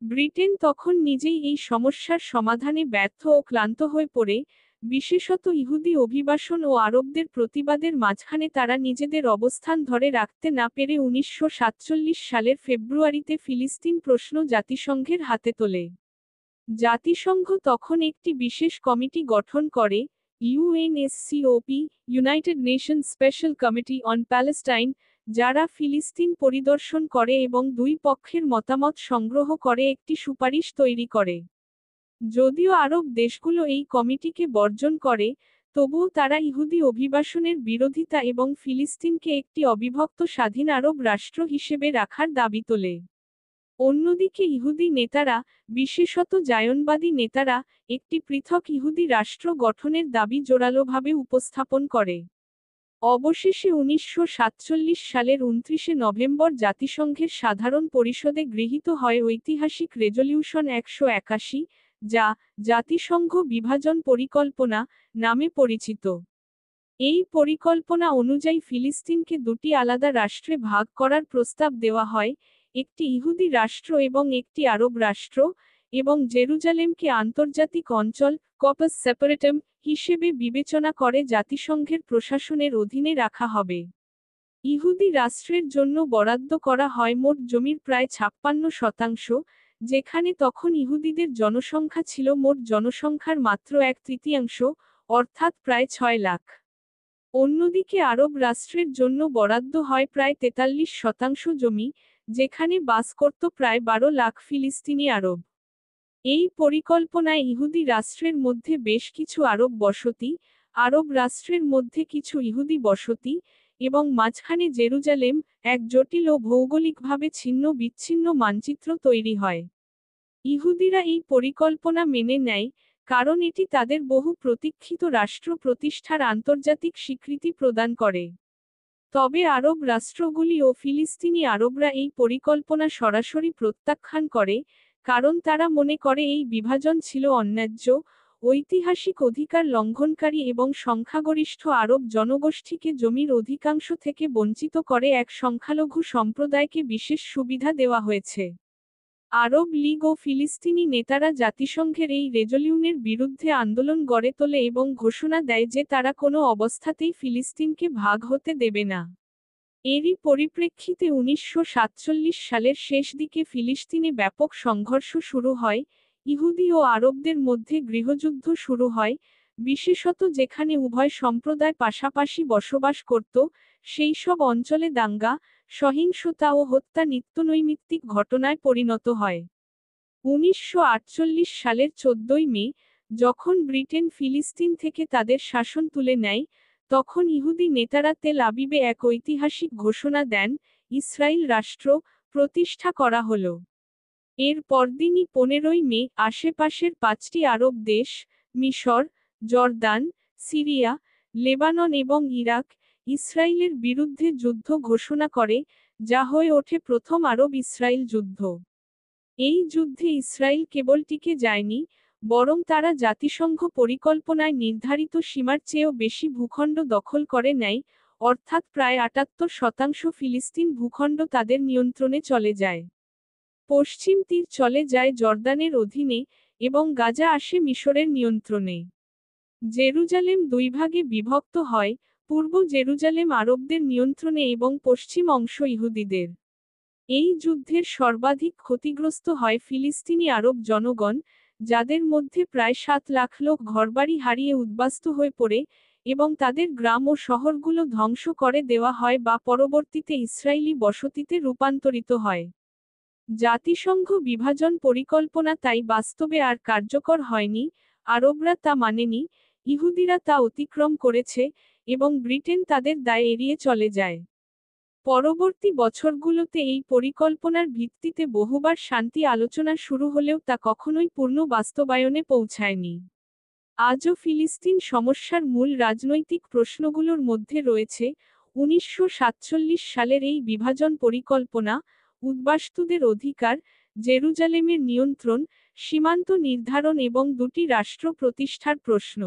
ব্রিটেন তখন নিজেই এই সমস্যার সমাধানে ব্যর্থ ও ক্লান্ত হয়ে পড়ে, বিশেষত ইহুদি অভিবাসন ও আরবদের প্রতিবাদের মাঝখানে তারা নিজেদের অবস্থান ধরে রাখতে না পেরে 1947 সালের ফেব্রুয়ারিতে ফিলিস্তিন প্রশ্ন জাতিসংঘের হাতে তোলে। জাতিসংঘ তখন একটি বিশেষ কমিটি গঠন করে, UNSCOP, United Nations Special Committee on Palestine, যারা ফিলিস্তিন পরিদর্শন করে এবং দুই পক্ষের মতামত সংগ্রহ করে একটি সুপারিশ তৈরি করে। যদিও আরব দেশগুলো এই কমিটিকে বর্জন করে, তবুও তারা ইহুদি অভিবাসনের বিরোধিতা এবং ফিলিস্তিনকে একটি অবিভক্ত স্বাধীন আরব রাষ্ট্র হিসেবে রাখার দাবি তোলে। অন্যদিকে ইহুদি নেতারা, বিশেষত জায়নবাদী নেতারা, একটি পৃথক ইহুদি রাষ্ট্র গঠনের দাবি জোরালোভাবে উপস্থাপন করে। অবশেষে 1947 সালের 29 নভেম্বর জাতিসংঘের সাধারণ পরিষদে গৃহীত হয় ঐতিহাসিক রেজলিউশন 181, যা জাতিসংঘ বিভাজন পরিকল্পনা নামে পরিচিত। এই পরিকল্পনা অনুযায়ী ফিলিস্তিনকে দুটি আলাদা রাষ্ট্রে ভাগ করার প্রস্তাব দেওয়া হয়, একটি ইহুদি রাষ্ট্র এবং একটি আরব রাষ্ট্র, এবং জেরুজালেমকে আন্তর্জাতিক অঞ্চল, কর্পাস সেপারেটাম, হিসেবে বিবেচনা করে জাতিসংঘের প্রশাসনের অধীনে রাখা হবে। ইহুদি রাষ্ট্রের জন্য বরাদ্দ করা হয় মোট জমির প্রায় 56%, যেখানে তখন ইহুদিদের জনসংখ্যা ছিল মোট জনসংখ্যার মাত্র 1/3, অর্থাৎ প্রায় 6 লাখ। অন্যদিকে আরব রাষ্ট্রের জন্য বরাদ্দ হয় প্রায় 43% জমি, যেখানে বাস করত প্রায় 12 লাখ ফিলিস্তিনি আরব। এই পরিকল্পনায় ইহুদি রাষ্ট্রের মধ্যে বেশ কিছু আরব বসতি, আরব রাষ্ট্রের মধ্যে কিছু ইহুদি বসতি, এবং মাঝখানে জেরুজালেম, এক জটিল ও ভৌগোলিকভাবে ছিন্ন বিচ্ছিন্ন মানচিত্র তৈরি হয়। ইহুদিরা এই পরিকল্পনা মেনে নেয়, কারণ এটি তাদের বহু প্রতীক্ষিত রাষ্ট্র প্রতিষ্ঠার আন্তর্জাতিক স্বীকৃতি প্রদান করে। তবে আরব রাষ্ট্রগুলি ও ফিলিস্তিনি আরবরা এই পরিকল্পনা সরাসরি প্রত্যাখ্যান করে, কারণ তারা মনে করে এই বিভাজন ছিল অন্যায্য, ঐতিহাসিক অধিকার লঙ্ঘনকারী এবং সংখ্যাগরিষ্ঠ আরব জনগোষ্ঠীকে জমির অধিকাংশ থেকে বঞ্চিত করে এক সংখ্যালঘু সম্প্রদায়কে বিশেষ সুবিধা দেওয়া হয়েছে। আরব লীগ ও ফিলিস্তিনি নেতারা জাতিসংঘের এই রেজলিউশনের বিরুদ্ধে আন্দোলন গড়ে তোলে এবং ঘোষণা দেয় যে তারা কোনো অবস্থাতেই ফিলিস্তিনকে ভাগ হতে দেবে না। এরই পরিপ্রেক্ষিতে 1947 সালের শেষ দিকে ফিলিস্তিনে ব্যাপক সংঘর্ষ শুরু হয়, ইহুদি ও আরবদের মধ্যে গৃহযুদ্ধ শুরু হয়, বিশেষত যেখানে উভয় সম্প্রদায় পাশাপাশি বসবাস করত, সেই সব অঞ্চলে দাঙ্গা, সহিংসতা ও হত্যা নিত্যনৈমিত্তিক ঘটনায় পরিণত হয়। 1948 সালের 14 মে, যখন ব্রিটেন ফিলিস্তিন থেকে তাদের শাসন তুলে নেয়, তখন ইহুদি নেতারা তেল আবিবে এক ঐতিহাসিক ঘোষণা দেন, ইসরায়েল রাষ্ট্র প্রতিষ্ঠা করা হল। এর পরদিনই 15 মে আশেপাশের 5টি আরব দেশ, মিশর, জর্দান, সিরিয়া, লেবানন এবং ইরাক, ইসরায়েলের বিরুদ্ধে যুদ্ধ ঘোষণা করে, যা হয়ে ওঠে প্রথম আরব ইসরায়েল যুদ্ধ। এই যুদ্ধে ইসরায়েল কেবল টিকে যায়নি, বরং তারা জাতিসংঘ পরিকল্পনায় নির্ধারিত সীমার চেয়েও বেশি ভূখণ্ড দখল করে নেয়, অর্থাৎ প্রায় 78% ফিলিস্তিন ভূখণ্ড তাদের নিয়ন্ত্রণে চলে যায়। পশ্চিম তীর চলে যায় জর্দানের অধীনে, এবং গাজা আসে মিশরের নিয়ন্ত্রণে। জেরুজালেম দুই ভাগে বিভক্ত হয়, পূর্ব জেরুজালেম আরবদের নিয়ন্ত্রণে এবং পশ্চিম অংশ ইহুদিদের। এই যুদ্ধের সর্বাধিক ক্ষতিগ্রস্ত হয় ফিলিস্তিনি আরব জনগণ, যাদের মধ্যে প্রায় 7 লাখ লোক ঘরবাড়ি হারিয়ে উদ্বাস্তু হয়ে পড়ে, এবং তাদের গ্রাম ও শহরগুলো ধ্বংস করে দেওয়া হয় বা পরবর্তীতে ইসরায়েলি বসতিতে রূপান্তরিত হয়। জাতিসংঘ বিভাজন পরিকল্পনা তাই বাস্তবে আর কার্যকর হয়নি, আরবরা তা মানেনি, ইহুদিরা তা অতিক্রম করেছে, এবং ব্রিটেন তাদের দায় এড়িয়ে চলে যায়। পরবর্তী বছরগুলোতে এই পরিকল্পনার ভিত্তিতে বহুবার শান্তি আলোচনা শুরু হলেও তা কখনোই পূর্ণ বাস্তবায়নে পৌঁছায়নি। আজও ফিলিস্তিন সমস্যার মূল রাজনৈতিক প্রশ্নগুলোর মধ্যে রয়েছে 1947 সালের এই বিভাজন পরিকল্পনা, উদ্বাস্তুদের অধিকার, জেরুজালেমের নিয়ন্ত্রণ, সীমান্ত নির্ধারণ এবং দুটি রাষ্ট্র প্রতিষ্ঠার প্রশ্ন।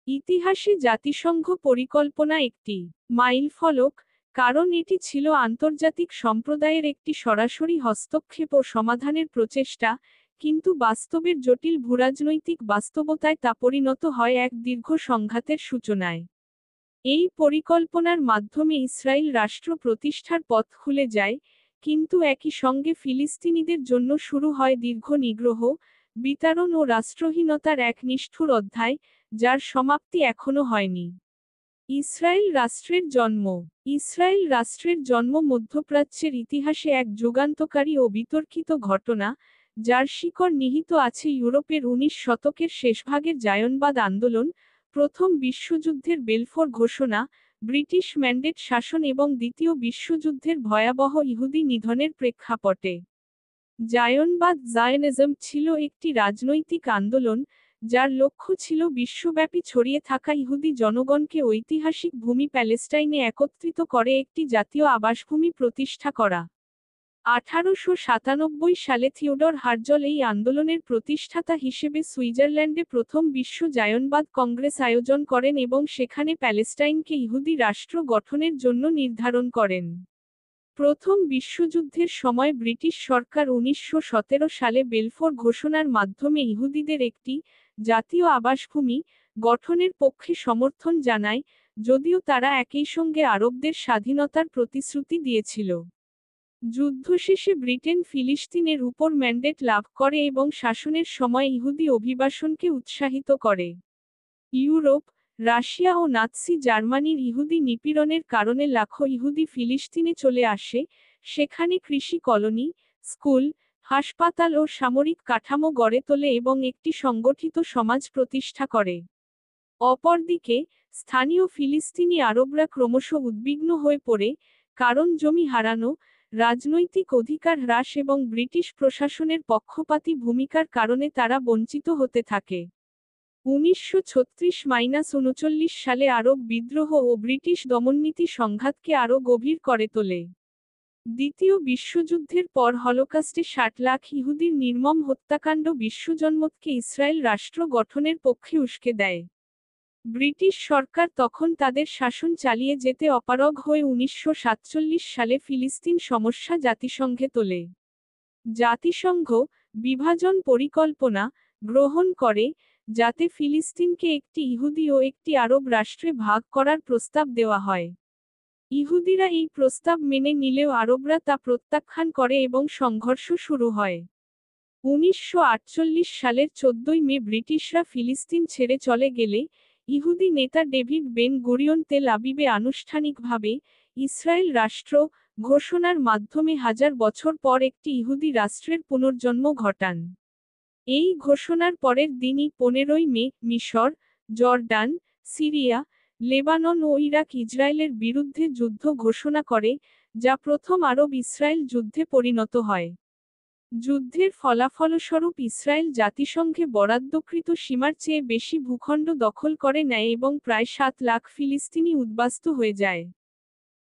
ইতিহাসে জাতিসংঘ পরিকল্পনা একটি মাইলফলক, কারণ এটি ছিল আন্তর্জাতিক সম্প্রদায়ের একটি সরাসরি হস্তক্ষেপ ও সমাধানের প্রচেষ্টা, কিন্তু বাস্তবের জটিল ভূরাজনৈতিক বাস্তবতায় তা পরিণত হয় এক দীর্ঘ সংঘাতের সূচনায়। এই পরিকল্পনার মাধ্যমে ইসরায়েল রাষ্ট্র প্রতিষ্ঠার পথ খুলে যায়, কিন্তু একই সঙ্গে ফিলিস্তিনিদের জন্য শুরু হয় দীর্ঘ নিগ্রহ, বিতাড়ন ও রাষ্ট্রহীনতার এক নিষ্ঠুর অধ্যায়, যার সমাপ্তি এখনো হয়নি। ইসরায়েল রাষ্ট্রের জন্ম। ইসরায়েল রাষ্ট্রের জন্ম মধ্যপ্রাচ্যের ইতিহাসে এক যুগান্তকারী ও বিতর্কিত ঘটনা, যার শিকড় নিহিত আছে ইউরোপের 19 শতকের শেষভাগের জায়নবাদ আন্দোলন, প্রথম বিশ্বযুদ্ধের বেলফোর ঘোষণা, ব্রিটিশ ম্যান্ডেট শাসন এবং দ্বিতীয় বিশ্বযুদ্ধের ভয়াবহ ইহুদি নিধনের প্রেক্ষাপটে। জায়নবাদ জায়নিজম ছিল একটি রাজনৈতিক আন্দোলন, যার লক্ষ্য ছিল বিশ্বব্যাপী ছড়িয়ে থাকা ইহুদি জনগণকে ঐতিহাসিক ভূমি প্যালেস্টাইনে একত্রিত করে একটি জাতীয় আবাসভূমি প্রতিষ্ঠা করা। 1897 সালে থিওডর হার্জল এই আন্দোলনের প্রতিষ্ঠাতা হিসেবে সুইজারল্যান্ডে প্রথম বিশ্ব জায়নবাদ কংগ্রেস আয়োজন করেন এবং সেখানে প্যালেস্টাইনকে ইহুদি রাষ্ট্র গঠনের জন্য নির্ধারণ করেন। প্রথম বিশ্বযুদ্ধের সময় ব্রিটিশ সরকার 1917 সালে বেলফোর ঘোষণার মাধ্যমে ইহুদিদের একটি জাতীয় আবাসভূমি গঠনের পক্ষে সমর্থন জানায়, যদিও তারা একই সঙ্গে আরবদের স্বাধীনতার প্রতিশ্রুতি দিয়েছিল। যুদ্ধ শেষে ব্রিটেন ফিলিস্তিনের উপর ম্যান্ডেট লাভ করে এবং শাসনের সময় ইহুদি অভিবাসনকে উৎসাহিত করে। ইউরোপ, রাশিয়া ও নাৎসি জার্মানির ইহুদি নিপীড়নের কারণে লাখো ইহুদি ফিলিস্তিনে চলে আসে, সেখানে কৃষি কলোনি, স্কুল, হাসপাতাল ও সামরিক কাঠামো গড়ে তোলে এবং একটি সংগঠিত সমাজ প্রতিষ্ঠা করে। অপরদিকে, স্থানীয় ফিলিস্তিনি আরবরা ক্রমশ উদ্বিগ্ন হয়ে পড়ে, কারণ জমি হারানো, রাজনৈতিক অধিকার হ্রাস এবং ব্রিটিশ প্রশাসনের পক্ষপাতী ভূমিকার কারণে তারা বঞ্চিত হতে থাকে। 1936-39 সালে আরব বিদ্রোহ ও ব্রিটিশ দমননীতি সংঘাতকে আরও গভীর করে তোলে। দ্বিতীয় বিশ্বযুদ্ধের পর হলোকাস্টে 60 লাখ ইহুদির নির্মম হত্যাকাণ্ড বিশ্বজনমতকে ইসরায়েল রাষ্ট্র গঠনের পক্ষে উস্কে দেয়। ব্রিটিশ সরকার তখন তাদের শাসন চালিয়ে যেতে অপারগ হয়ে 1947 সালে ফিলিস্তিন সমস্যা জাতিসংঘে তোলে। জাতিসংঘ বিভাজন পরিকল্পনা গ্রহণ করে, যাতে ফিলিস্তিনকে একটি ইহুদি ও একটি আরব রাষ্ট্রে ভাগ করার প্রস্তাব দেওয়া হয়। ইহুদিরা এই প্রস্তাব মেনে নিলেও আরবরা তা প্রত্যাখ্যান করে এবং সংঘর্ষ শুরু হয়। 1948 সালের 14 মে ব্রিটিশরা ফিলিস্তিন ছেড়ে চলে গেলে, ইহুদি নেতা ডেভিড বেন গুরিয়ন তেল আবিবে আনুষ্ঠানিকভাবে ইসরায়েল রাষ্ট্র ঘোষণার মাধ্যমে হাজার বছর পর একটি ইহুদি রাষ্ট্রের পুনর্জন্ম ঘটান। এই ঘোষণার পরের দিনই 15 মে মিশর, জর্ডান, সিরিয়া, লেবানন ও ইরাক ইসরায়েলের বিরুদ্ধে যুদ্ধ ঘোষণা করে, যা প্রথম আরব-ইসরায়েল যুদ্ধে পরিণত হয়। যুদ্ধের ফলাফলস্বরূপ ইসরায়েল জাতিসংঘে বরাদ্দকৃত সীমার চেয়ে বেশি ভূখণ্ড দখল করে নেয় এবং প্রায় 7 লাখ ফিলিস্তিনি উদ্বাস্তু হয়ে যায়।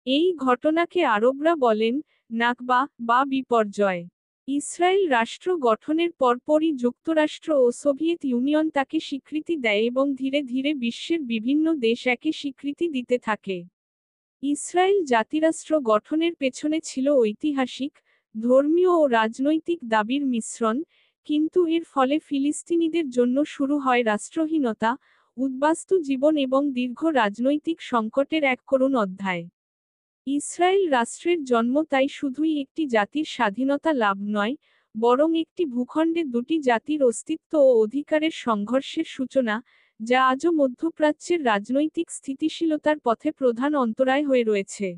এই ঘটনাকে আরবরা বলেন নাকবা বা বিপর্যয়। ইসরায়েল রাষ্ট্র গঠনের পরপরই যুক্তরাষ্ট্র ও সোভিয়েত ইউনিয়ন তাকে স্বীকৃতি দেয় এবং ধীরে ধীরে বিশ্বের বিভিন্ন দেশ একে স্বীকৃতি দিতে থাকে। ইসরায়েল জাতিরাষ্ট্র গঠনের পেছনে ছিল ঐতিহাসিক, ধর্মীয় ও রাজনৈতিক দাবির মিশ্রণ, কিন্তু এর ফলে ফিলিস্তিনিদের জন্য শুরু হয় রাষ্ট্রহীনতা, উদ্বাস্তু জীবন এবং দীর্ঘ রাজনৈতিক সংকটের এক করুণ অধ্যায়। ইসরায়েল রাষ্ট্রের জন্ম তাই শুধুই একটি জাতির স্বাধীনতা লাভ নয়, বরং একটি ভূখণ্ডে দুটি জাতির অস্তিত্ব ও অধিকারের সংঘর্ষের সূচনা, যা আজও মধ্যপ্রাচ্যের রাজনৈতিক স্থিতিশীলতার পথে প্রধান অন্তরায় হয়ে রয়েছে।